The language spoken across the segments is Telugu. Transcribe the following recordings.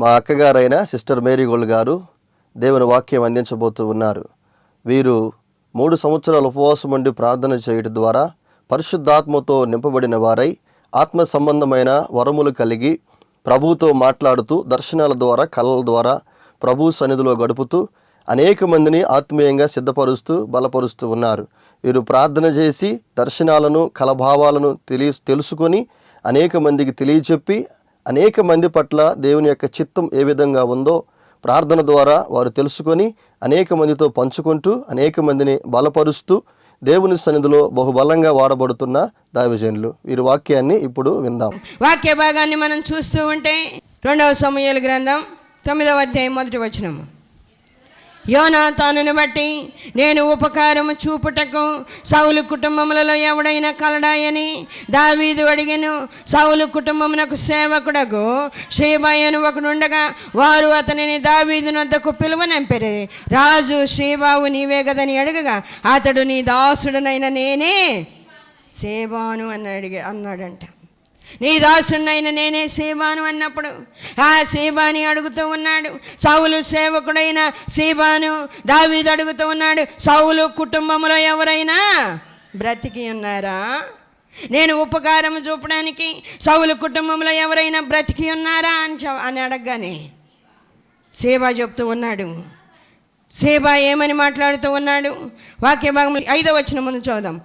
మా అక్కగారైన సిస్టర్ మేరీ గోల్డ్ గారు దేవుని వాక్యం అందించబోతూ ఉన్నారు. వీరు 3 సంవత్సరాల ఉపవాసం ఉండి ప్రార్థన చేయడం ద్వారా పరిశుద్ధాత్మతో నింపబడిన వారై ఆత్మ సంబంధమైన వరములు కలిగి ప్రభువుతో మాట్లాడుతూ దర్శనాల ద్వారా కళల ద్వారా ప్రభు సన్నిధిలో గడుపుతూ అనేక మందిని ఆత్మీయంగా సిద్ధపరుస్తూ బలపరుస్తూ ఉన్నారు. వీరు ప్రార్థన చేసి దర్శనాలను కలభావాలను తెలుసుకొని అనేక మందికి తెలియచెప్పి అనేక మంది పట్ల దేవుని యొక్క చిత్తం ఏ విధంగా ఉందో ప్రార్థన ద్వారా వారు తెలుసుకొని అనేక మందితో పంచుకుంటూ అనేక మందిని బలపరుస్తూ దేవుని సన్నిధిలో బహుబలంగా వాడబడుతున్న దైవజనులు. వీరి వాక్యాన్ని ఇప్పుడు విందాం. వాక్య భాగాన్ని మనం చూస్తూ ఉంటే 2వ సమూయేలు గ్రంథం 9వ అధ్యాయం 1వ వచనం. యోనాతానును బట్టి నేను ఉపకారము చూపుటకు సౌలు కుటుంబములలో ఎవడైనా కలడాయని దావీదు అడిగెను. సౌలు కుటుంబమునకు సేవకుడకు షేబాయను ఒకడుండగా వారు అతనిని దావీదు వద్దకు పిలువనంపిరి. రాజు షేబావు నీవే గదని అడగగా అతడు నీ దాసుడనైన నేనే సేబాను అన్నాడంట. నీ దాసుడినైన నేనే సేబాను అన్నప్పుడు ఆ సేబాని అడుగుతూ ఉన్నాడు. సౌలు సేవకుడైన సేబాను దావీదు అడుగుతూ ఉన్నాడు, సౌలు కుటుంబంలో ఎవరైనా బ్రతికి ఉన్నారా? నేను ఉపకారం చూపడానికి సౌలు కుటుంబంలో ఎవరైనా బ్రతికి ఉన్నారా అని అడగగానే సేబా చెప్తూ ఉన్నాడు. సేబా ఏమని మాట్లాడుతూ ఉన్నాడు? వాక్య భాగం 5వ వచనం ముందు చూద్దాం.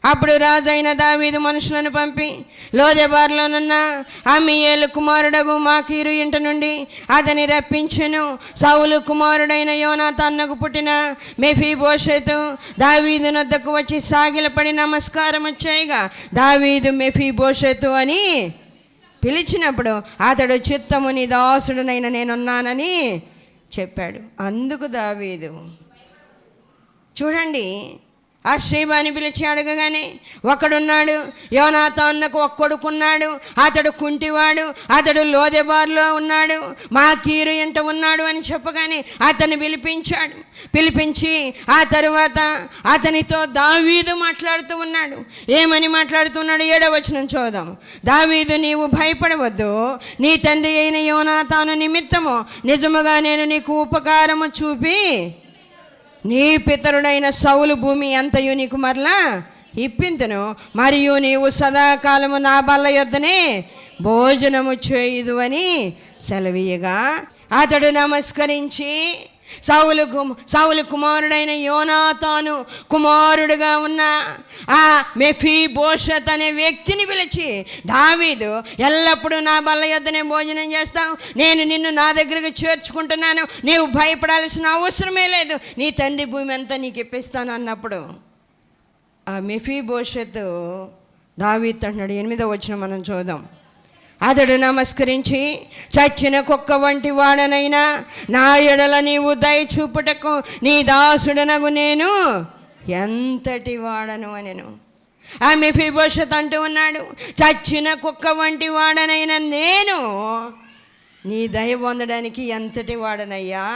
అప్పుడు రాజు అయిన దావీదు మనుషులను పంపి లోదెబారులోనున్న అమ్మీయేలు కుమారుడగు మాకీరు ఇంట నుండి అతని రప్పించెను. సౌలు కుమారుడైన యోనాతానుకు పుట్టిన మెఫీబోషెతు దావీదు వద్దకు వచ్చి సాగిలపడి నమస్కారం చేయగా దావీదు మెఫీబోషెతు అని పిలిచినప్పుడు అతడు చిత్తము నీ దాసుడునైన నేనున్నానని చెప్పాడు. అందుకు దావీదు చూడండి ఆ షేబాని పిలిచి అడగగానే ఒకడున్నాడు, యోనాతానుకు ఒక కొడుకున్నాడు, అతడు కుంటివాడు, అతడు లోదెబారులో ఉన్నాడు, మాకీరు ఇంట ఉన్నాడు అని చెప్పగానే అతన్ని పిలిపించి ఆ తరువాత అతనితో దావీదు మాట్లాడుతూ ఉన్నాడు. ఏమని మాట్లాడుతున్నాడు? 7వ వచనం చూద్దాం. దావీదు నీవు భయపడవద్దు, నీ తండ్రి అయిన యోనాతాను నిమిత్తము నిజముగా నేను నీకు ఉపకారము చూపి నీ పితరుడైన సౌలు భూమి అంతయు నీకు మరలా ఇప్పింతును, మరియు నీవు సదాకాలము నా బల్ల యొద్దనే భోజనము చేయుదు అని సెలవీయగా అతడు నమస్కరించి సౌలు కుమారుడైన యోనాతాను కుమారుడుగా ఉన్న ఆ మెఫీబోషెత్ అనే వ్యక్తిని పిలిచి, దావీదు ఎల్లప్పుడూ నా బల్ల యొద్దనే భోజనం చేస్తావు, నేను నిన్ను నా దగ్గరకు చేర్చుకుంటున్నాను, నీవు భయపడాల్సిన అవసరమే లేదు, నీ తండ్రి భూమి అంతా నీకు ఇప్పిస్తాను అన్నప్పుడు ఆ మెఫీబోషెత్ దావీదు అంటున్నాడు. 8వ వచనం మనం చూద్దాం. అతడు నమస్కరించి చచ్చిన కుక్క వంటి వాడనైనా నా ఎడల నీవు దయ చూపుటకు నీ దాసుడనగు నేను ఎంతటి వాడను అనెను. ఆ మెఫీబోషెత్ అంటూ ఉన్నాడు, చచ్చిన కుక్క వంటి వాడనైనా నేను నీ దయ పొందడానికి ఎంతటి వాడనయ్యా,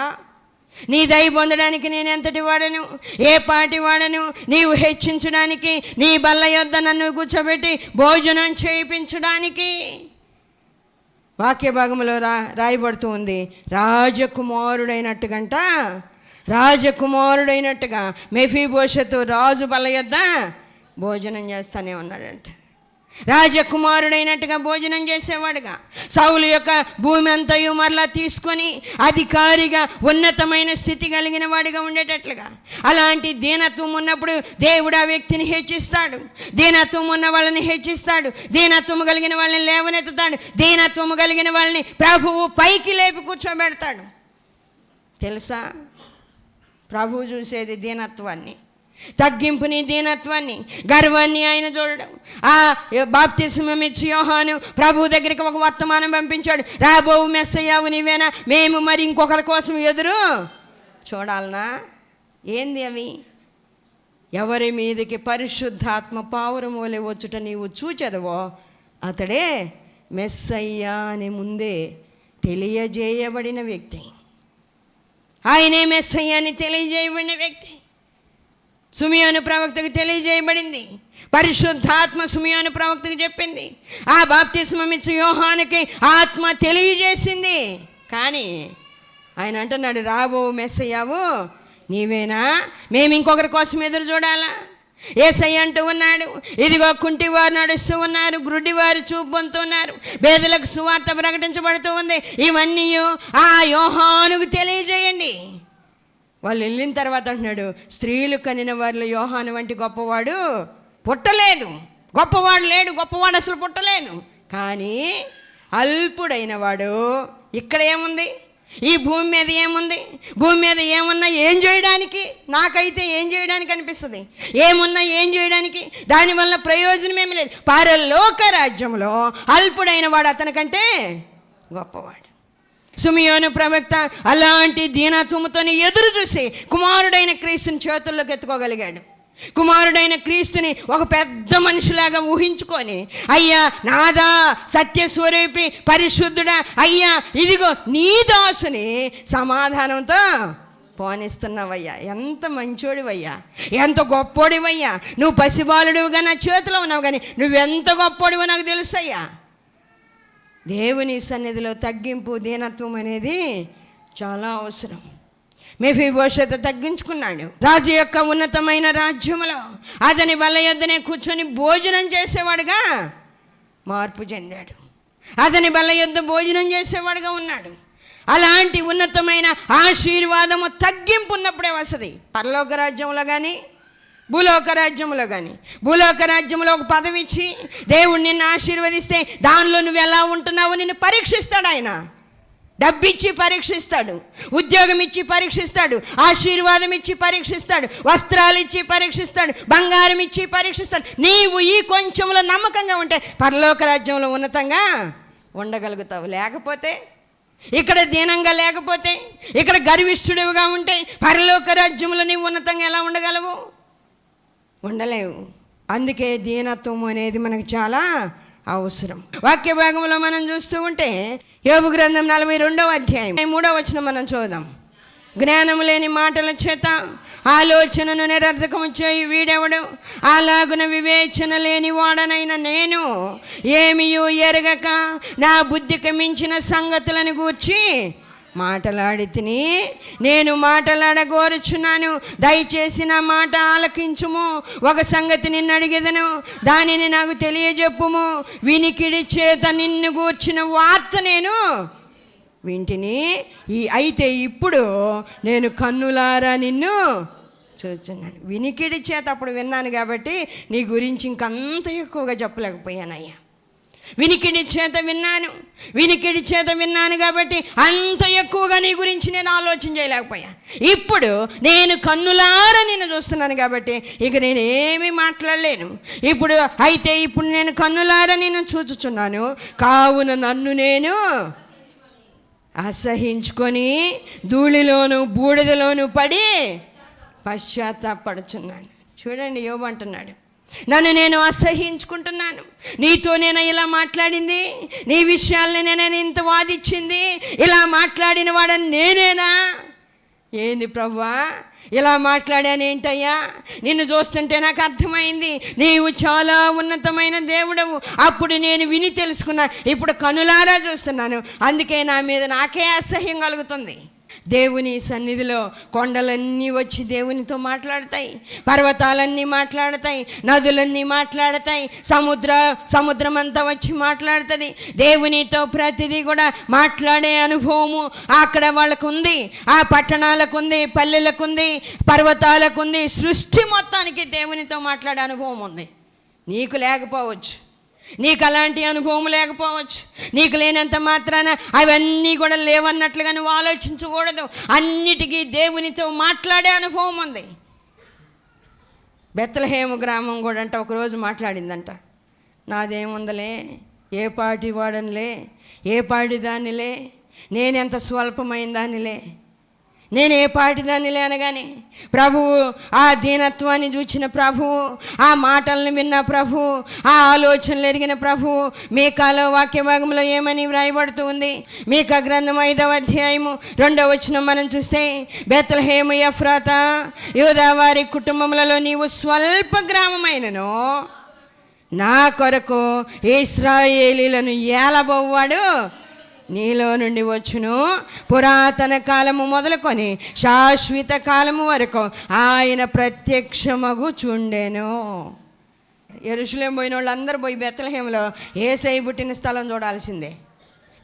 నీ దయ పొందడానికి నేను ఎంతటి వాడను, ఏ పాటి వాడను, నీవు హెచ్చించడానికి, నీ బల్ల యొద్ద నన్ను కూర్చోబెట్టి భోజనం చేయించడానికి. వాక్య భాగంలో రాయబడుతూ ఉంది, రాజకుమారుడైనట్టుగా మెఫీబోషెతు రాజు బల్ల యొద్ద భోజనం చేస్తానే ఉన్నాడంట. రాజకుమారుడైనట్టుగా భోజనం చేసేవాడుగా సౌలు యొక్క భూమి అంతయు మరలా తీసుకొని అధికారిగా ఉన్నతమైన స్థితి కలిగిన వాడిగా ఉండేటట్లుగా, అలాంటి దీనత్వం ఉన్నప్పుడు దేవుడు ఆ వ్యక్తిని హెచ్చిస్తాడు. దీనత్వం ఉన్న వాళ్ళని హెచ్చిస్తాడు, దీనత్వము కలిగిన వాళ్ళని లేవనెత్తుతాడు, దీనత్వము కలిగిన వాళ్ళని ప్రభువు పైకి లేపి కూర్చోబెడతాడు. తెలుసా, ప్రభువు చూసేది దీనత్వాన్ని, తగ్గింపుని, దీనత్వాన్ని, గర్వాన్ని ఆయన చూడడం. ఆ బాప్తిస్మం ఇచ్చి యోహాను ప్రభు దగ్గరికి ఒక వర్తమానం పంపించాడు, రాబోవు మెస్సయ్యావు నీవేనా, మేము మరి ఇంకొకరి కోసం ఎదురు చూడాలనా? ఏంది అవి? ఎవరి మీదకి పరిశుద్ధాత్మ పావురం వలె వచ్చుట నీవు చూచెదవో అతడే మెస్సయ్యా అని ముందే తెలియజేయబడిన వ్యక్తి. ఆయనే మెస్సయ్యా అని తెలియజేయబడిన వ్యక్తి. సుమియోను ప్రవక్తకు తెలియజేయబడింది, పరిశుద్ధాత్మ సుమియోను ప్రవక్తకు చెప్పింది, ఆ బాప్తిస్మం ఇచ్చే యోహానుకి ఆత్మ తెలియజేసింది. కానీ ఆయన అంటున్నాడు, రాబో మెస్సయ్యావు నీవేనా, మేము ఇంకొకరి కోసం ఎదురు చూడాలా? యేసయ్య అంటూ ఉన్నాడు, ఇదిగో కుంటివారు నడుస్తూ ఉన్నారు, గ్రుడ్డివారు చూపు పొందుతున్నారు, బేదలకు సువార్త ప్రకటించబడుతూ ఉంది. ఇవన్నీ ఆ యోహానుకు తెలియజేయండి. వాళ్ళు వెళ్ళిన తర్వాత అంటున్నాడు, స్త్రీలు కనిన వారిలో యోహాను వంటి గొప్పవాడు పుట్టలేదు. గొప్పవాడు లేడు, గొప్పవాడు అసలు పుట్టలేదు. కానీ అల్పుడైన వాడు ఇక్కడ ఏముంది, ఈ భూమి మీద ఏముంది, భూమి మీద ఏమున్నా ఏం చేయడానికి, నాకైతే ఏం చేయడానికి అనిపిస్తుంది, ఏమున్నా ఏం చేయడానికి, దానివల్ల ప్రయోజనం ఏమి లేదు. పరలోక రాజ్యంలో అల్పుడైన వాడు అతనికంటే గొప్పవాడు. సిమియోను ప్రవక్త అలాంటి దీనత్వముతో ఎదురు చూసి కుమారుడైన క్రీస్తుని చేతుల్లోకి ఎత్తుకోగలిగాడు. కుమారుడైన క్రీస్తుని ఒక పెద్ద మనిషిలాగా ఊహించుకొని, అయ్యా నాదా సత్యస్వరూపి పరిశుద్ధుడా, అయ్యా ఇదిగో నీ దాసుని సమాధానంతో పోనిస్తున్నావయ్యా, ఎంత మంచోడివయ్యా, ఎంత గొప్పోడివయ్యా, నువ్వు పసిబాలుడివిగా నా చేతిలో ఉన్నావు, కానీ నువ్వెంత గొప్పోడివో నాకు తెలుసయ్యా. దేవుని సన్నిధిలో తగ్గింపు దీనత్వం అనేది చాలా అవసరం. మెఫీబోషెతు తగ్గించుకున్నాడు. రాజు యొక్క ఉన్నతమైన రాజ్యములో అతని బల్ల యొద్దనే కూర్చొని భోజనం చేసేవాడుగా మార్పు చెందాడు. అతని బల్ల యొద్ద భోజనం చేసేవాడుగా ఉన్నాడు. అలాంటి ఉన్నతమైన ఆశీర్వాదము తగ్గింపు ఉన్నప్పుడే వస్తుంది. పరలోక రాజ్యంలో కానీ భూలోక రాజ్యంలో కానీ, భూలోక రాజ్యంలో ఒక పదవి ఇచ్చి దేవుడు నిన్ను ఆశీర్వదిస్తే దానిలో నువ్వు ఎలా ఉంటున్నావు నిన్ను పరీక్షిస్తాడు. ఆయన డబ్బిచ్చి పరీక్షిస్తాడు, ఉద్యోగం ఇచ్చి పరీక్షిస్తాడు, ఆశీర్వాదం ఇచ్చి పరీక్షిస్తాడు, వస్త్రాలు ఇచ్చి పరీక్షిస్తాడు, బంగారం ఇచ్చి పరీక్షిస్తాడు. నీవు ఈ కొంచెంలో నమ్మకంగా ఉంటే పరలోక రాజ్యంలో ఉన్నతంగా ఉండగలుగుతావు. లేకపోతే ఇక్కడ దీనంగా, లేకపోతే ఇక్కడ గర్విష్ఠుడివిగా ఉంటే పరలోక రాజ్యంలో నీవు ఉన్నతంగా ఎలా ఉండగలవు? ఉండలేవు. అందుకే దీనత్వం అనేది మనకు చాలా అవసరం. వాక్య భాగంలో మనం చూస్తూ ఉంటే యోబు గ్రంథం 42వ అధ్యాయం 3వ వచనం మనం చూద్దాం. జ్ఞానము లేని మాటల చేత ఆలోచనను నిరర్థకము చేయి వీడెవడు, అలాగున వివేచన లేని వాడనైన నేను ఏమియూ ఎరగక నా బుద్ధికి మించిన సంగతులను గూర్చి మాటలాడి తిని నేను మాటలాడగోరుచున్నాను, దయచేసి నా మాట ఆలకించుము. ఒక సంగతి నిన్ను అడిగెదను, దానిని నాకు తెలియజెప్పుము. వినికిడి చేత నిన్ను గూర్చిన వార్త నేను వింటిని, అయితే ఇప్పుడు నేను కన్నులారా నిన్ను చూస్తున్నాను. వినికిడి చేత అప్పుడు విన్నాను కాబట్టి నీ గురించి ఇంకంత ఎక్కువగా చెప్పలేకపోయానయ్యా. వినికిడి చేత విన్నాను కాబట్టి అంత ఎక్కువగా నీ గురించి నేను ఆలోచన చేయలేకపోయా. ఇప్పుడు నేను కన్నులారా నిన్ను చూస్తున్నాను కాబట్టి ఇక నేను ఏమీ మాట్లాడలేను. ఇప్పుడు నేను కన్నులారా నిన్ను చూచుచున్నాను, కావున నన్ను నేను అసహించుకొని ధూళిలోను బూడిదలోను పడి పశ్చాత్తాపడుచున్నాను. చూడండి, యోబు అంటున్నాడు, నన్ను నేను అసహించుకుంటున్నాను. నీతో నేను ఇలా మాట్లాడింది, నీ విషయాలని నేను ఇంత వాదిచ్చింది, ఇలా మాట్లాడిన వాడని నేనేనా? ఏంది ప్రభువా ఇలా మాట్లాడాను ఏంటయ్యా? నిన్ను చూస్తుంటే నాకు అర్థమైంది, నీవు చాలా ఉన్నతమైన దేవుడవు. అప్పుడు నేను విని తెలుసుకున్నా, ఇప్పుడు కనులారా చూస్తున్నాను. అందుకే నా మీద నాకే అసహ్యం కలుగుతుంది. దేవుని సన్నిధిలో కొండలన్నీ వచ్చి దేవునితో మాట్లాడతాయి, పర్వతాలన్నీ మాట్లాడతాయి, నదులన్నీ మాట్లాడతాయి, సముద్రం అంతా వచ్చి మాట్లాడుతుంది. దేవునితో ప్రతిదీ కూడా మాట్లాడే అనుభవము అక్కడ వాళ్ళకు ఉంది. ఆ పట్టణాలకు ఉంది, పల్లెలకు ఉంది, పర్వతాలకు ఉంది, సృష్టి మొత్తానికి దేవునితో మాట్లాడే అనుభవం ఉంది. నీకు లేకపోవచ్చు, నీకు అలాంటి అనుభవం లేకపోవచ్చు. నీకు లేనంత మాత్రాన అవన్నీ కూడా లేవన్నట్లుగా నువ్వు ఆలోచించకూడదు. అన్నిటికీ దేవునితో మాట్లాడే అనుభవం ఉంది. బెత్లెహేము గ్రామం కూడా అంట ఒకరోజు మాట్లాడిందంట, నాదేముందలే, ఏ పాటి వాడనిలే, ఏ పాటి దానిలే, నేనెంత స్వల్పమైన దానిలే, నేను ఏ పాటిదానిలే అనగానే ప్రభువు ఆ దీనత్వాన్ని చూచిన ప్రభువు, ఆ మాటలను విన్న ప్రభువు, ఆ ఆలోచనలు ఎరిగిన ప్రభువు మీకాలో వాక్య భాగంలో ఏమని వ్రాయబడుతూ ఉంది? మీకా గ్రంథం 5వ అధ్యాయము 2వ వచనం మనం చూస్తే, బెత్లెహేము ఎఫ్రాతా యూదా వారి కుటుంబములలో నీవు స్వల్ప గ్రామమైనను నా కొరకు ఇశ్రాయేలీలను ఏలబోవాడు నీలో నుండి వచ్చును. పురాతన కాలము మొదలుకొని శాశ్వత కాలము వరకు ఆయన ప్రత్యక్షమగుచుండెను. యెరూషలేము పోయిన వాళ్ళు అందరూ పోయి బెత్లెహేములో యేసయ్య పుట్టిన స్థలం చూడాల్సిందే.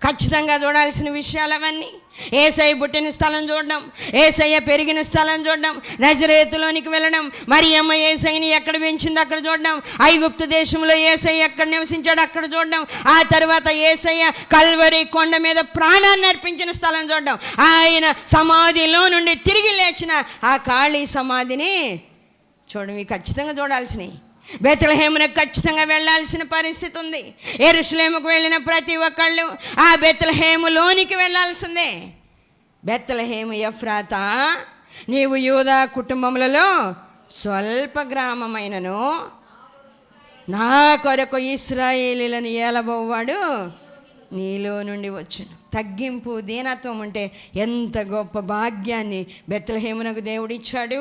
ఖచ్చితంగా చూడాల్సిన విషయాలు అవన్నీ. యేసయ్య పుట్టిన స్థలం చూడడం, యేసయ్య పెరిగిన స్థలం చూడడం, నజరేతులోనికి వెళ్ళడం, మరియమ్మ యేసయ్యని ఎక్కడ పెంచిందో అక్కడ చూడడం, ఐగుప్తు దేశంలో యేసయ్య ఎక్కడ నివసించాడు అక్కడ చూడడం, ఆ తర్వాత యేసయ్య కల్వరి కొండ మీద ప్రాణాన్ని అర్పించిన స్థలం చూడడం, ఆయన సమాధిలో నుండి తిరిగి లేచిన ఆ ఖాళీ సమాధిని చూడడం. ఖచ్చితంగా చూడాల్సినవి. బెత్లెహేమునకు ఖచ్చితంగా వెళ్ళాల్సిన పరిస్థితి ఉంది. యెరూషలేముకు వెళ్ళిన ప్రతి ఒక్కళ్ళు ఆ బెత్లెహేములోనికి వెళ్ళాల్సిందే. బెత్లెహేము ఎఫ్రాతా, నీవు యూదా కుటుంబములలో స్వల్ప గ్రామమైనను నా కొరకు ఇశ్రాయేలీలను ఏలబోవాడు నీలో నుండి వచ్చును. తగ్గింపు, దీనత్వం ఉంటే ఎంత గొప్ప భాగ్యాన్ని బెత్లెహేమునకు దేవుడు ఇచ్చాడు.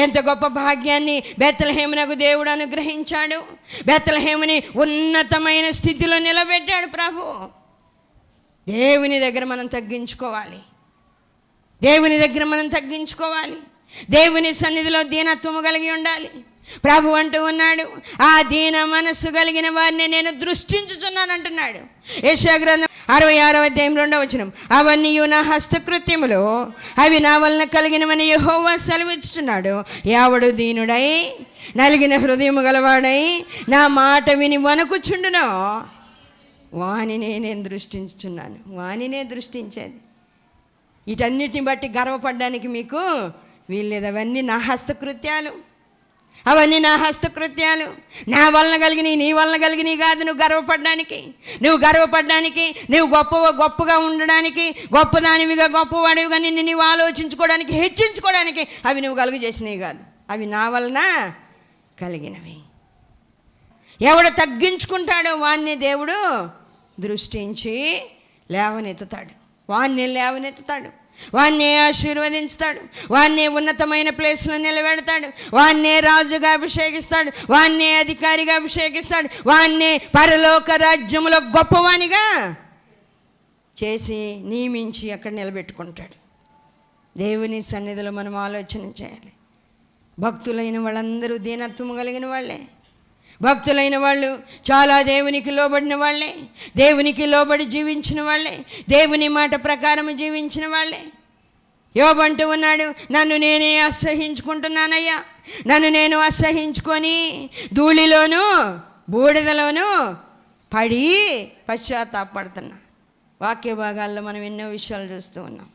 ఎంత గొప్ప భాగ్యాన్ని బెత్లెహేమునకు దేవుడు అనుగ్రహించాడు. బెత్లెహేముని ఉన్నతమైన స్థితిలో నిలబెట్టాడు ప్రభు. దేవుని దగ్గర మనం తగ్గించుకోవాలి. దేవుని దగ్గర మనం తగ్గించుకోవాలి. దేవుని సన్నిధిలో దీనత్వము కలిగి ఉండాలి. ప్రభు అంటూ ఉన్నాడు, ఆ దీన మనస్సు కలిగిన వారిని నేను దృష్టించుచున్నాను అంటున్నాడు. యెషయా గ్రంథం 66వ అధ్యాయం 2వ వచనం, అవన్నీ నా హస్తకృత్యములు, అవి నా వలన కలిగినవని యెహోవా సెలవిస్తున్నాడు. ఎవడు దీనుడై నలిగిన హృదయము గలవాడై నా మాట విని వణకుచుండునో వానినే నేను దృష్టించుచున్నాను. వానినే దృష్టించేది. వీటన్నిటిని బట్టి గర్వపడడానికి మీకు వీల్లేదు. అవన్నీ నా హస్తకృత్యాలు, అవన్నీ నా హస్తకృత్యాలు. నా వలన కలిగినవి, నీ వలన కలిగినవి కాదు. నువ్వు గర్వపడడానికి, నువ్వు గొప్పగా ఉండడానికి, గొప్పదానివిగా గొప్పవాడివిగా నిన్ను నీవు ఆలోచించుకోవడానికి, హెచ్చించుకోవడానికి అవి నువ్వు కలుగు చేసినవి కాదు. అవి నా వలన కలిగినవి. ఎవడు తగ్గించుకుంటాడో వాణ్ణి దేవుడు దృష్టించి లేవనెత్తుతాడు. వాణ్ణే ఆశీర్వదించుతాడు. వాణ్ణే ఉన్నతమైన ప్లేస్లో నిలబెడతాడు. వాణ్ణే రాజుగా అభిషేకిస్తాడు. వాణ్ణే అధికారిగా అభిషేకిస్తాడు. వాణ్ణే పరలోక రాజ్యములో గొప్పవానిగా చేసి నియమించి అక్కడ నిలబెట్టుకుంటాడు. దేవుని సన్నిధిలో మనం ఆలోచన చేయాలి. భక్తులైన వాళ్ళందరూ దీనత్వము కలిగిన వాళ్ళే. భక్తులైన వాళ్ళు చాలా దేవునికి లోబడిన వాళ్ళే, దేవునికి లోబడి జీవించిన వాళ్ళే, దేవుని మాట ప్రకారం జీవించిన వాళ్ళే. యోబు అంటూ ఉన్నాడు, నన్ను నేనే అసహించుకుంటున్నానయ్యా, నన్ను నేను అసహించుకొని ధూళిలోను బూడిదలోను పడి పశ్చాత్తాపడుతున్నా. వాక్య భాగాల్లో మనం ఎన్నో విషయాలు చూస్తూ ఉన్నాం.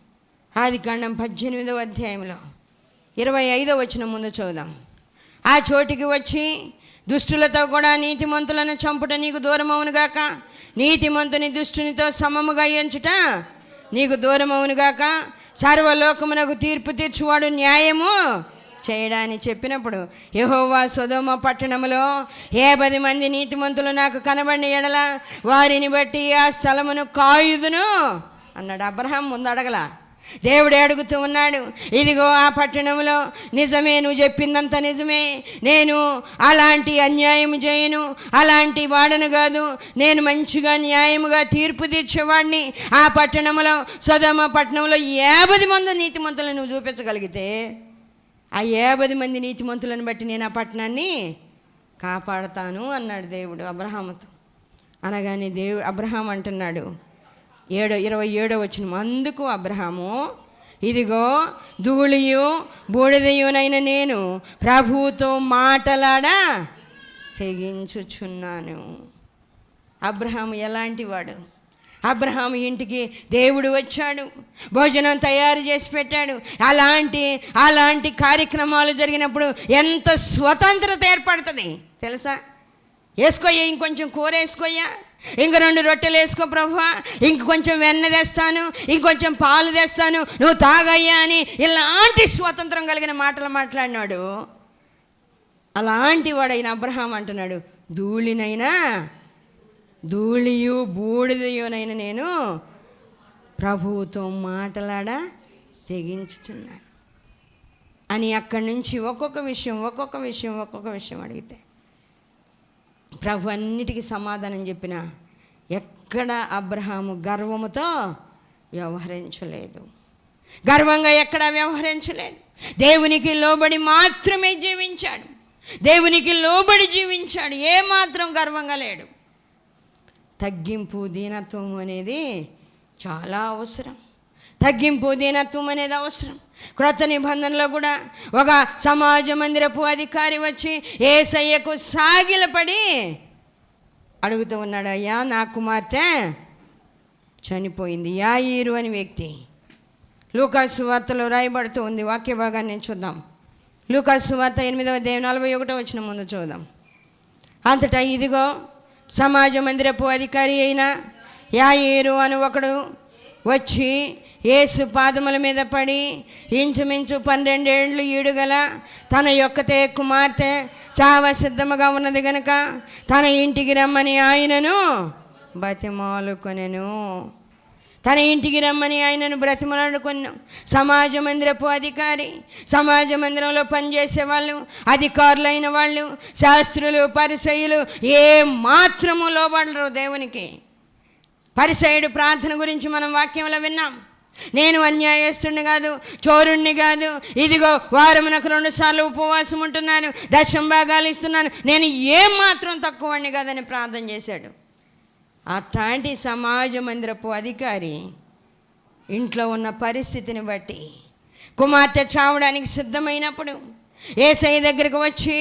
ఆదికాండం 18వ అధ్యాయంలో 25వ వచనం ముందు చూద్దాం. ఆ చోటికి వచ్చి దుష్టులతో కూడా నీతిమంతులను చంపుట నీకు దూరమవునుగాక, నీతిమంతుని దుష్టునితో సమముగా ఎంచుట నీకు దూరమవునుగాక, సర్వలోకమునకు తీర్పు తీర్చువాడు న్యాయము చేయడాన్ని చెప్పినప్పుడు, యెహోవా సొదొమ పట్టణములో 70 మంది నీతిమంతులు నాకు కనబడిన ఎడల వారిని బట్టి ఆ స్థలమును కాయుదును అన్నాడు. అబ్రహాం ముందు అడగల, దేవుడే అడుగుతూ ఉన్నాడు. ఇదిగో ఆ పట్టణంలో నిజమే, నువ్వు చెప్పిందంత నిజమే, నేను అలాంటి అన్యాయం చేయను, అలాంటి వాడను కాదు, నేను మంచిగా న్యాయముగా తీర్పు తీర్చేవాడిని. ఆ పట్టణంలో సొదొమ పట్టణంలో 50 మంది నీతిమంతులను నువ్వు చూపించగలిగితే ఆ 50 మంది నీతిమంతులను బట్టి నేను ఆ పట్టణాన్ని కాపాడతాను అన్నాడు దేవుడు అబ్రహాముతో. అనగానే అబ్రహాం అంటున్నాడు 27వ వచనం, అందుకు అబ్రహాము, ఇదిగో ధూళియు బూడిదయునైన నేను ప్రభువుతో మాటలాడా తెగించుచున్నాను. అబ్రహాము ఎలాంటి వాడు? అబ్రహాము ఇంటికి దేవుడు వచ్చాడు, భోజనం తయారు చేసి పెట్టాడు. అలాంటి కార్యక్రమాలు జరిగినప్పుడు ఎంత స్వతంత్రత ఏర్పడుతుంది తెలుసా? వేసుకోయ్యా, ఇంకొంచెం కూర వేసుకోయ్యా, ఇంక 2 రొట్టెలు వేసుకో ప్రభువా, ఇంకొంచెం వెన్న తెస్తాను, ఇంకొంచెం పాలు తెస్తాను, నువ్వు తాగయ్యా అని ఇలాంటి స్వతంత్రం కలిగిన మాటలు మాట్లాడినాడు. అలాంటి వాడైన అబ్రహాం అంటున్నాడు, ధూళియు బూడిదయునైన నేను ప్రభువుతో మాటలాడా తెగించుచున్నాను అని అక్కడి నుంచి ఒక్కొక్క విషయం అడిగితే ప్రభు అన్నిటికీ సమాధానం చెప్పిన ఎక్కడ అబ్రహాము గర్వముతో వ్యవహరించలేదు, గర్వంగా ఎక్కడా వ్యవహరించలేదు. దేవునికి లోబడి మాత్రమే జీవించాడు, దేవునికి లోబడి జీవించాడు. ఏమాత్రం గర్వంగా లేడు. తగ్గింపు దీనత్వం అనేది చాలా అవసరం. తగ్గింపు దీనత్వం అనేది అవసరం. క్రొత్త నిబంధనలో కూడా ఒక సమాజ మందిరపు అధికారి వచ్చి యేసయ్యకు సాగిలపడి అడుగుతూ ఉన్నాడు, అయ్యా నా కుమార్తె చనిపోయింది. యాయీరు అని వ్యక్తి. లూకాసు వార్తలో రాయబడుతూ ఉంది. వాక్య భాగాన్ని చూద్దాం. లూకాసు వార్త 8:41 ముందు చూద్దాం. అంతటా ఇదిగో సమాజ మందిరపు అధికారి అయిన యాయీరు అని ఒకడు వచ్చి యేసు పాదముల మీద పడి ఇంచుమించు 12 ఏళ్ళు ఈడుగల తన యొక్కతే కుమార్తె చావ సిద్ధముగా ఉన్నది గనుక తన ఇంటికి రమ్మని ఆయనను బతిమాలుకొనెను. తన ఇంటికి రమ్మని ఆయనను బ్రతిమలాడుకొను. సమాజ మందిరపు అధికారి, సమాజ మందిరంలో పనిచేసే వాళ్ళు, అధికారులైన వాళ్ళు, శాస్త్రులు, పరిసయ్యులు ఏ మాత్రము లోబడరు దేవునికి. పరిసయ్యుడు ప్రార్థన గురించి మనం వాక్యంలో విన్నాం. నేను అన్యాయస్తుడిని కాదు, చోరుణ్ణి కాదు, ఇదిగో వారమునకు 2 సార్లు ఉపవాసం ఉంటున్నాను, దశమ భాగాలు ఇస్తున్నాను, నేను ఏమాత్రం తక్కువని కాదని ప్రార్థన చేశాడు. అట్లాంటి సమాజ మందిరపు అధికారి ఇంట్లో ఉన్న పరిస్థితిని బట్టి కుమార్తె చావడానికి సిద్ధమైనప్పుడు యేసయ్య దగ్గరికి వచ్చి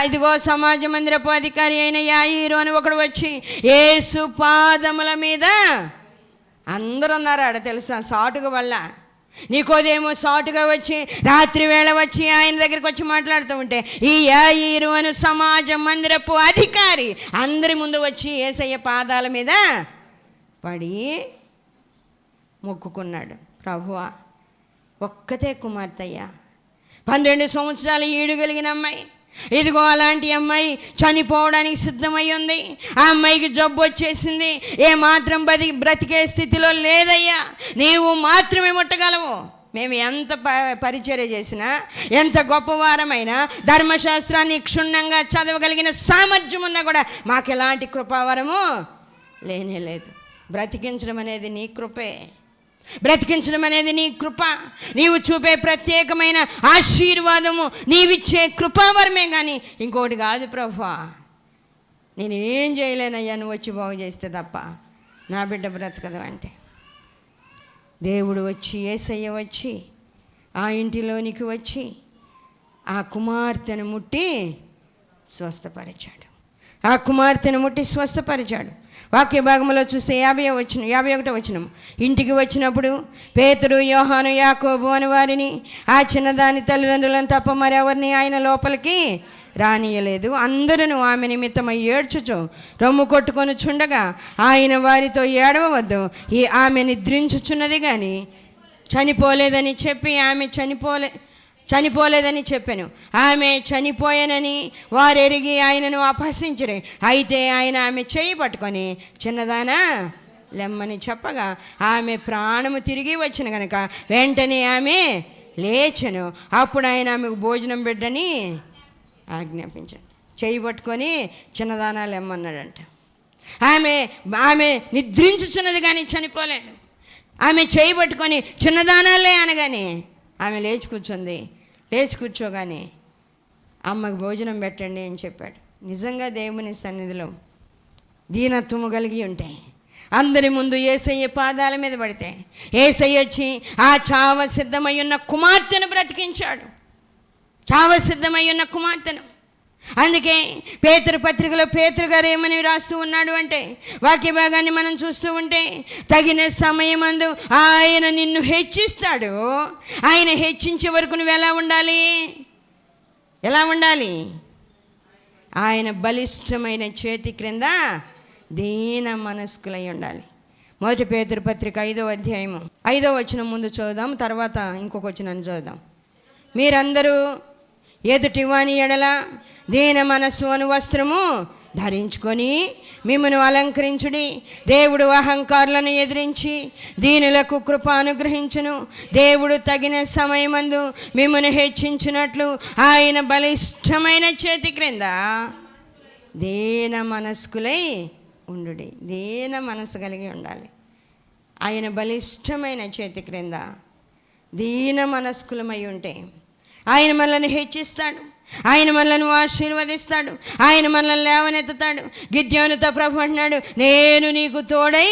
ఇదిగో సమాజ మందిరపు అధికారి అయిన యాయీరు అని ఒకడు వచ్చి యేసు పాదముల మీద, అందరూ ఉన్నారు ఆడ తెలుసా, సాటుగా వల్ల నీకోదేమో సాటుగా వచ్చి రాత్రి వేళ వచ్చి ఆయన దగ్గరికి వచ్చి మాట్లాడుతూ ఉంటే ఈ యాయీరు అను సమాజ మందిరపు అధికారి అందరి ముందు వచ్చి యేసయ్య పాదాల మీద పడి మొక్కుకున్నాడు, ప్రభువా ఒక్కతే కుమార్తెయ్యా, 12 సంవత్సరాలు ఈడుగలిగిన అమ్మాయి, ఇదిగో అలాంటి అమ్మాయి చనిపోవడానికి సిద్ధమై ఉంది. ఆ అమ్మాయికి జబ్బు వచ్చేసింది, ఏమాత్రం బ్రతికే స్థితిలో లేదయ్యా, నీవు మాత్రమే ముట్టగలవు. మేము ఎంత పరిచర్య చేసినా, ఎంత గొప్పవారమైనా, ధర్మశాస్త్రాన్ని క్షుణ్ణంగా చదవగలిగిన సామర్థ్యం ఉన్నా కూడా మాకు ఎలాంటి కృపావరము లేనే లేదు. బ్రతికించడం అనేది నీ కృపే, బ్రతికించడం అనేది నీ కృప, నీవు చూపే ప్రత్యేకమైన ఆశీర్వాదము, నీవిచ్చే కృపావరమే కానీ ఇంకోటి కాదు ప్రభువా. నేను ఏం చేయలేనయ్యా, నువ్వు వచ్చి బాగు చేస్తే తప్ప నా బిడ్డ బ్రతకదు అంటే దేవుడు వచ్చి, యేసయ్య వచ్చి ఆ ఇంటిలోనికి వచ్చి ఆ కుమార్తెను ముట్టి స్వస్థపరిచాడు. ఆ కుమార్తెను ముట్టి స్వస్థపరిచాడు. వాక్య భాగంలో చూస్తే 51వ వచనం. ఇంటికి వచ్చినప్పుడు పేతురు, యోహాను, యాకోబు అని వారిని, ఆ చిన్నదాని తల్లిదండ్రులను తప్ప మరెవరిని ఆయన లోపలికి రానియలేదు. అందరూ ఆమె నిమిత్తమై ఏడ్చుచు రొమ్ము కొట్టుకొని చుండగా ఆయన వారితో ఏడవవద్దు, ఆమె నిద్రించుచున్నది కానీ చనిపోలేదని చెప్పి ఆమె చనిపోలేదని చెప్పాను. ఆమె చనిపోయానని వారు ఎరిగి ఆయనను అపహసించరు. అయితే ఆయన ఆమె చేయి పట్టుకొని చిన్నదానా లెమ్మని చెప్పగా ఆమె ప్రాణము తిరిగి వచ్చిన కనుక వెంటనే ఆమె లేచెను. అప్పుడు ఆయన ఆమెకు భోజనం పెట్టని ఆజ్ఞాపించాడు. చేయి పట్టుకొని చిన్నదానా లెమ్మన్నాడంట. ఆమె నిద్రించుచున్నది కానీ చనిపోలేదు. ఆమె చేయి పట్టుకొని చిన్నదానాలే అనగానే ఆమె లేచి కూర్చుంది. లేచి కూర్చోగానే అమ్మకు భోజనం పెట్టండి అని చెప్పాడు. నిజంగా దేవుని సన్నిధిలో దీనత్వము కలిగి ఉంటే, అందరి ముందు యేసయ్య పాదాల మీద పడితే యేసయ్య వచ్చి ఆ చావ సిద్ధమై ఉన్న కుమార్తెను బ్రతికించాడు. చావ సిద్ధమై ఉన్న కుమార్తెను. అందుకే పేతురు పత్రికలో పేతురు గారు ఏమని రాస్తూ ఉన్నాడు అంటే, వాక్య భాగాన్ని మనం చూస్తూ ఉంటే, తగిన సమయమందు ఆయన నిన్ను హెచ్చిస్తాడు. ఆయన హెచ్చించే వరకు నువ్వు ఎలా ఉండాలి? ఆయన బలిష్టమైన చేతి క్రింద దీన మనస్కులై ఉండాలి. 1 పేతురు పత్రిక 5వ అధ్యాయము 5వ వచనం ముందు చదువుదాం, తర్వాత ఇంకొక వచనాన్ని చదువుదాం. మీరందరూ ఎదుటి వాని ఎడల దీన మనస్సు అను వస్త్రము ధరించుకొని మిమ్మను అలంకరించుడి. దేవుడు అహంకారులను ఎదిరించి దీనులకు కృప అనుగ్రహించును. దేవుడు తగిన సమయమందు మిమ్మను హెచ్చించినట్లు ఆయన బలిష్టమైన చేతి క్రింద దీన మనస్కులై ఉండుడి. దీన మనసు కలిగి ఉండాలి. ఆయన బలిష్టమైన చేతి క్రింద దీన మనస్కులమై ఉంటే ఆయన మనల్ని హెచ్చిస్తాడు, ఆయన మనల్ని ఆశీర్వదిస్తాడు, ఆయన మనల్ని లేవనెత్తుతాడు. గిద్యోనుతో ప్రభు అంటున్నాడు, నేను నీకు తోడై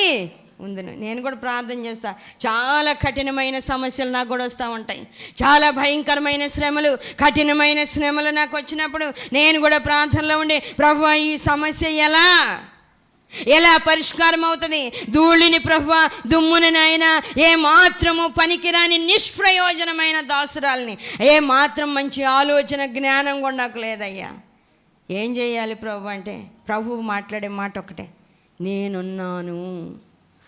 ఉందును. నేను కూడా ప్రార్థన చేస్తా. చాలా కఠినమైన సమస్యలు నాకు కూడా వస్తూ ఉంటాయి. చాలా భయంకరమైన శ్రమలు, కఠినమైన శ్రమలు నాకు వచ్చినప్పుడు నేను కూడా ప్రార్థనలో ఉండి, ప్రభువా ఈ సమస్య ఎలా పరిష్కారం అవుతుంది? ధూళిని ప్రభువా, దుమ్ముని నాయన, ఏ మాత్రము పనికిరాని నిష్ప్రయోజనమైన దాసురాల్ని, ఏ మాత్రం మంచి ఆలోచన జ్ఞానం కూడా నాకు లేదయ్యా. ఏం చేయాలి ప్రభు అంటే, ప్రభువు మాట్లాడే మాట ఒకటే, నేనున్నాను.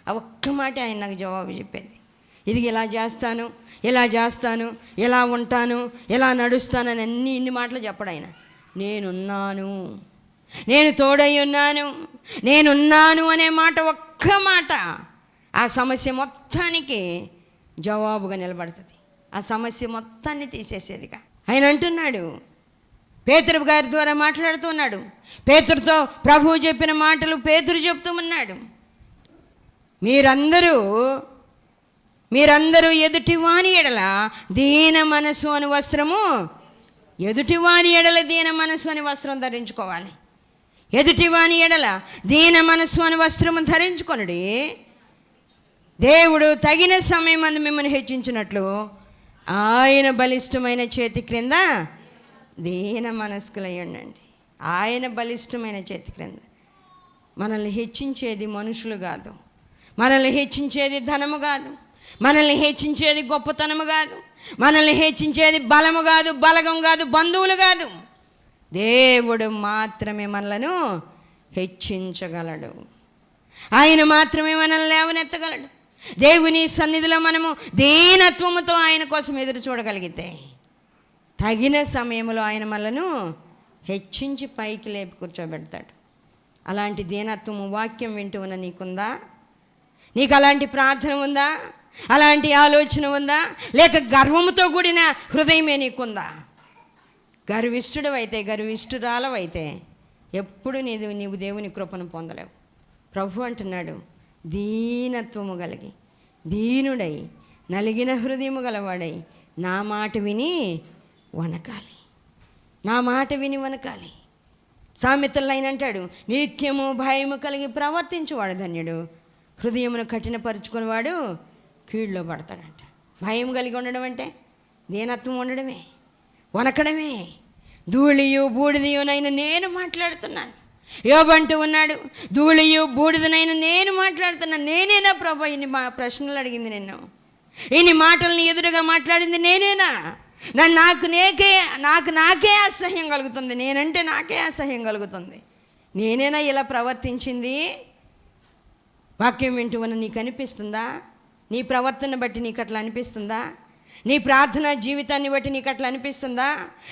ఆ ఒక్క మాట ఆయన నాకు జవాబు చెప్పేది. ఇది ఇలా చేస్తాను, ఇలా చేస్తాను, ఎలా ఉంటాను, ఎలా నడుస్తానని ఇన్ని మాటలు చెప్పడు ఆయన. నేనున్నాను, నేను తోడై ఉన్నాను, నేనున్నాను అనే మాట, ఒక్క మాట ఆ సమస్య మొత్తానికి జవాబుగా నిలబడుతుంది. ఆ సమస్య మొత్తాన్ని తీసేసేదిగా. ఆయన అంటున్నాడు, పేతురు గారి ద్వారా మాట్లాడుతున్నాడు. పేతురుతో ప్రభువు చెప్పిన మాటలు పేతురు చెప్తూ ఉన్నాడు. మీరందరూ ఎదుటివాని ఎడల దీన మనసు అని వస్త్రము, ఎదుటివాని ఎడల దీన మనసు అని వస్త్రం ధరించుకోవాలి. ఎదుటివాని ఎడల దీన మనసు అని వస్త్రము ధరించుకొనుడి. దేవుడు తగిన సమయం అందు మిమ్మల్ని హెచ్చించినట్లు ఆయన బలిష్టమైన చేతి క్రింద దీన మనస్కులై ఉండండి. ఆయన బలిష్టమైన చేతి క్రింద. మనల్ని హెచ్చించేది మనుషులు కాదు, మనల్ని హెచ్చించేది ధనము కాదు, మనల్ని హెచ్చించేది గొప్పతనము కాదు, మనల్ని హెచ్చించేది బలము కాదు, బలగం కాదు, బంధువులు కాదు. దేవుడు మాత్రమే మనలను హెచ్చించగలడు. ఆయన మాత్రమే మనల్ని లేవనెత్తగలడు. దేవుని సన్నిధిలో మనము దీనత్వముతో ఆయన కోసం ఎదురు చూడగలిగితే తగిన సమయంలో ఆయన మనలను హెచ్చించి పైకి లేపి కూర్చోబెడతాడు. అలాంటి దీనత్వము వాక్యం వింటూ ఉన్న నీకుందా? నీకు అలాంటి ప్రార్థన ఉందా? అలాంటి ఆలోచన ఉందా? లేక గర్వముతో కూడిన హృదయమే నీకుందా? గర్విష్ఠుడవైతే, గర్విష్ఠురాలవైతే ఎప్పుడు నీవు దేవుని కృపను పొందలేవు. ప్రభు అంటున్నాడు, దీనత్వము కలిగి, దీనుడై, నలిగిన హృదయము గలవాడై నా మాట విని వనకాలి, నా మాట విని వనకాలి. సామెతల్లో ఆయన అంటాడు, నిత్యము భయము కలిగి ప్రవర్తించువాడు ధన్యుడు, హృదయమును కఠినపరుచుకునేవాడు కీడులో పడతాడంట. భయం కలిగి ఉండడం అంటే దీనత్వం ఉండడమే, వనకడమే. ధూళియు బూడిదయునైన నేను మాట్లాడుతున్నాను. యోబంటూ ఉన్నాడు, ధూళియు బూడిదనైన నేను మాట్లాడుతున్నాను. నేనేనా ప్రభు ఇన్ని ప్రశ్నలు అడిగింది నిన్ను? ఇన్ని మాటలను ఎదురుగా మాట్లాడింది నేనేనా? నాకే అసహ్యం కలుగుతుంది, నేనంటే నాకే అసహ్యం కలుగుతుంది. నేనేనా ఇలా ప్రవర్తించింది? వాక్యం వింటూ ఉన్న నీకు అనిపిస్తుందా? నీ ప్రవర్తన బట్టి నీకు అట్లా అనిపిస్తుందా? నీ ప్రార్థనా జీవితాన్ని బట్టి నీకు అట్లా అనిపిస్తుందా?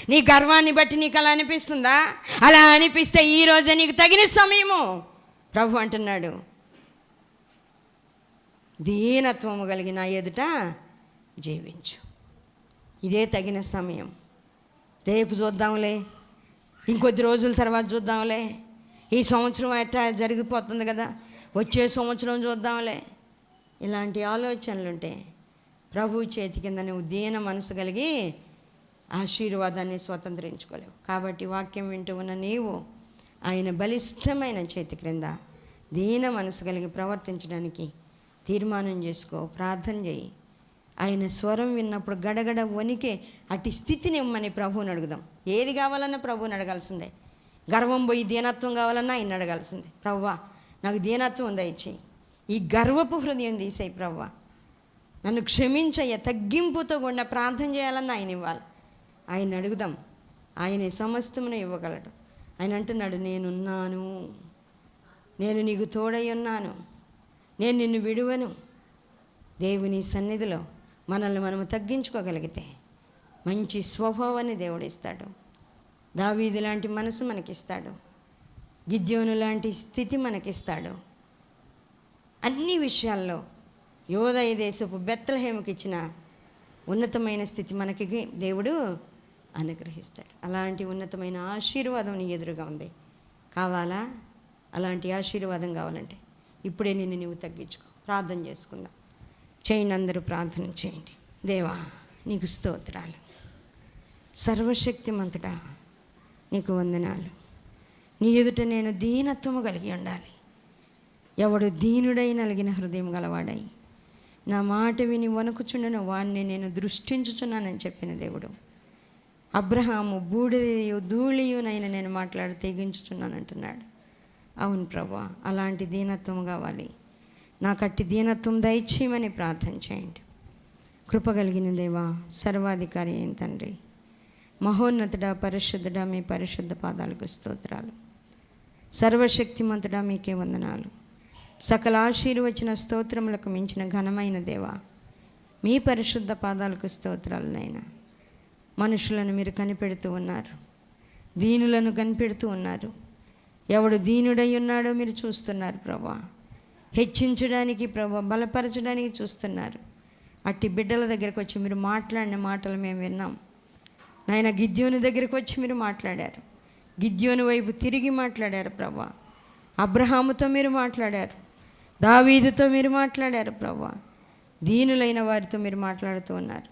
నీ గర్వాన్ని బట్టి నీకు అలా అనిపిస్తుందా? అలా అనిపిస్తే ఈరోజే నీకు తగిన సమయము. ప్రభు అంటున్నాడు, దీనత్వము కలిగిన ఎదుట జీవించు. ఇదే తగిన సమయం. రేపు చూద్దాంలే, ఇంకొద్ది రోజుల తర్వాత చూద్దాంలే, ఈ సంవత్సరం ఎట్టా జరిగిపోతుంది కదా, వచ్చే సంవత్సరం చూద్దాంలే. ఇలాంటి ఆలోచనలుంటే ప్రభు చేతి కింద నువ్వు దీన మనసు కలిగి ఆశీర్వాదాన్ని స్వతంత్రించుకోలేవు. కాబట్టి వాక్యం వింటూ ఉన్న నీవు ఆయన బలిష్టమైన చేతి క్రింద దీన మనసు కలిగి ప్రవర్తించడానికి తీర్మానం చేసుకో, ప్రార్థన చేయి. ఆయన స్వరం విన్నప్పుడు గడగడ వణికే అట్టి స్థితిని ఇమ్మని ప్రభువుని అడుగుదాం. ఏది కావాలన్నా ప్రభువుని అడగాల్సిందే. గర్వం పోయి దీనత్వం కావాలన్నా ఆయన అడగాల్సిందే. ప్రభువా, నాకు దీనత్వం దయచేయి, ఈ గర్వపు హృదయం తీసేయి ప్రభువా, నన్ను క్షమించయ్య. తగ్గింపుతో కూడా ప్రార్థన చేయాలన్నా ఆయన ఇవ్వాలి. ఆయన అడుగుదాం, ఆయనే సమస్తమును ఇవ్వగలడు. ఆయన అంటున్నాడు, నేనున్నాను, నేను నీకు తోడై ఉన్నాను, నేను నిన్ను విడువను. దేవుని సన్నిధిలో మనల్ని మనము తగ్గించుకోగలిగితే మంచి స్వభావాన్ని దేవుడిస్తాడు. దావీదు లాంటి మనసు మనకిస్తాడు, గిద్యోను లాంటి స్థితి మనకిస్తాడు. అన్ని విషయాల్లో యోదయ దేశపు బెత్లెహేముకి ఇచ్చిన ఉన్నతమైన స్థితి మనకి దేవుడు అనుగ్రహిస్తాడు. అలాంటి ఉన్నతమైన ఆశీర్వాదం నీ ఎదురుగా ఉంది. కావాలా? అలాంటి ఆశీర్వాదం కావాలంటే ఇప్పుడే నిన్ను నువ్వు తగ్గించుకో, ప్రార్థన చేసుకుందాం. చేయండి, అందరూ ప్రార్థన చేయండి. దేవా నీకు స్తోత్రాలు, సర్వశక్తిమంతుడా నీకు వందనాలు. నీ ఎదుట నేను దీనత్వము కలిగి ఉండాలి. ఎవడు దీనుడై నలిగిన హృదయం గలవాడై నా మాట విని వణుకుచుండిన వాణ్ణి నేను దృష్టించుచున్నానని చెప్పిన దేవుడు. అబ్రహాము బూడిదయు ధూళియునైనా నేను మాట్లాడి తెగించుచున్నానంటున్నాడు. అవును ప్రభా, అలాంటి దీనత్వం కావాలి. నాకు అట్టి దీనత్వం దయచేయమని ప్రార్థన చేయండి. కృప కలిగిన దేవా, సర్వాధికారి అయిన తండ్రి, మహోన్నతుడా, పరిశుద్ధుడా, మీ పరిశుద్ధ పాదాలకు స్తోత్రాలు. సర్వశక్తిమంతుడా మీకే వందనాలు. సకల ఆశీర్వచన స్తోత్రములకు మించిన ఘనమైన దేవా, మీ పరిశుద్ధ పాదాలకు స్తోత్రాలు. నైనా మనుషులను మీరు కనిపెడుతూ ఉన్నారు, దీనులను కనిపెడుతూ ఉన్నారు. ఎవడు దీనుడై ఉన్నాడో మీరు చూస్తున్నారు ప్రభా. హెచ్చించడానికి ప్రభా, బలపరచడానికి చూస్తున్నారు. అట్టి బిడ్డల దగ్గరికి వచ్చి మీరు మాట్లాడిన మాటలు మేము విన్నాం నాయన. గిద్యోను దగ్గరికి వచ్చి మీరు మాట్లాడారు, గిద్యోను వైపు తిరిగి మాట్లాడారు ప్రభా. అబ్రహాముతో మీరు మాట్లాడారు, దావీదుతో మీరు మాట్లాడారు ప్రభా. దీనులైన వారితో మీరు మాట్లాడుతూ ఉన్నారు,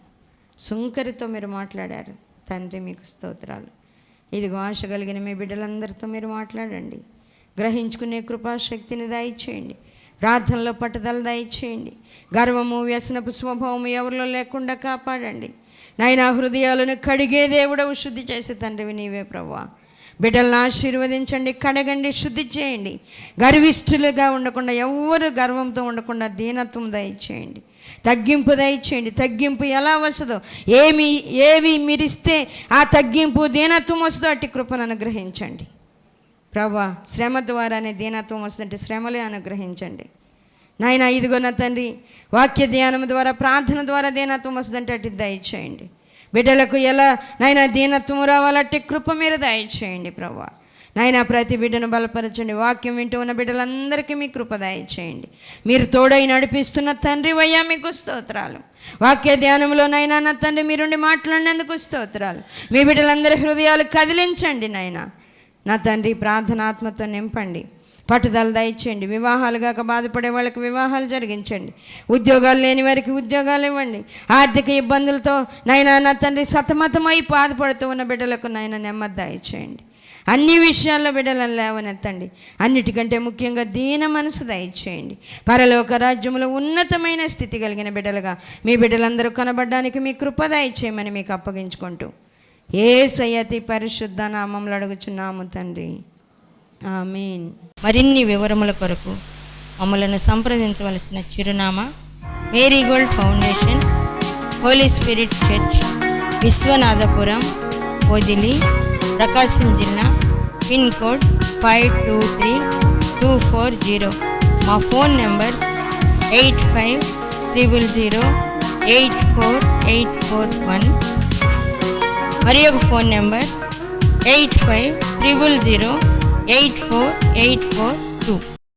సుంకరితో మీరు మాట్లాడారు తండ్రి. మీకు స్తోత్రాలు. ఇదిగో ఆశ కలిగిన మీ బిడ్డలందరితో మీరు మాట్లాడండి. గ్రహించుకునే కృపాశక్తిని దయచేయండి. ప్రార్థనలో పట్టుదల దయచేయండి. గర్వము, వ్యసనపు స్వభావము ఎవరిలో లేకుండా కాపాడండి నాయన. హృదయాలను కడిగే దేవుడవు, శుద్ధి చేసే తండ్రివి నీవే ప్రభువా. బిడ్డలను ఆశీర్వదించండి, కడగండి, శుద్ధి చేయండి. గర్విష్ఠులుగా ఉండకుండా, ఎవ్వరు గర్వంతో ఉండకుండా దీనత్వం దయచేయండి, తగ్గింపు దయచేయండి. తగ్గింపు ఎలా వస్తుందో, ఏవి మీరిస్తే ఆ తగ్గింపు దీనత్వం వస్తుందో అట్టి కృపను అనుగ్రహించండి ప్రభా. శ్రమ ద్వారానే దీనత్వం వస్తుందంటే శ్రమలే అనుగ్రహించండి నాయన. ఇదిగో నా తండ్రి, వాక్య ధ్యానం ద్వారా, ప్రార్థన ద్వారా దీనత్వం వస్తుందంటే అట్టి దయచేయండి. బిడ్డలకు ఎలా నాయన దీనత్వం రావాలంటే కృప మీరు దయచేయండి ప్రభా. నాయన ప్రతి బిడ్డను బలపరచండి. వాక్యం వింటూ ఉన్న బిడ్డలందరికీ మీ కృప దయచేయండి. మీరు తోడై నడిపిస్తున్న తండ్రి వయ్యా మీకు స్తోత్రాలు. వాక్య ధ్యానంలో నైనా నా తండ్రి మీరుండి మాట్లాడినందుకు స్తోత్రాలు. మీ బిడ్డలందరి హృదయాలు కదిలించండి నాయన. నా తండ్రి ప్రార్థనాత్మతో నింపండి, పట్టుదల దయచేయండి. వివాహాలు కాక బాధపడే వాళ్ళకి వివాహాలు జరిగించండి. ఉద్యోగాలు లేని వారికి ఉద్యోగాలు ఇవ్వండి. ఆర్థిక ఇబ్బందులతో నైనా నా తండ్రి సతమతమై బాధపడుతూ ఉన్న బిడ్డలకు నైనా నెమ్మది దయచేయండి. అన్ని విషయాల్లో బిడ్డలను లేవనెత్తండి. అన్నిటికంటే ముఖ్యంగా దీన మనసు దయచేయండి. పరలోక రాజ్యంలో ఉన్నతమైన స్థితి కలిగిన బిడ్డలుగా మీ బిడ్డలందరూ కనబడడానికి మీ కృప దయచేయమని మీకు అప్పగించుకుంటూ యేసయ్య అతి పరిశుద్ధ నామములో అడుగుచున్నాము తండ్రి, ఆమేన్. మరిన్ని వివరముల కొరకు మమ్మలను సంప్రదించవలసిన చిరునామా marigold foundation, holy spirit church, Vishwanathapuram, Odili, Prakasam జిల్లా, పిన్ కోడ్ 523240. మా ఫోన్ నెంబర్స్ 8500084841. మరి ఒక ఫోన్ నెంబర్ 8500084841.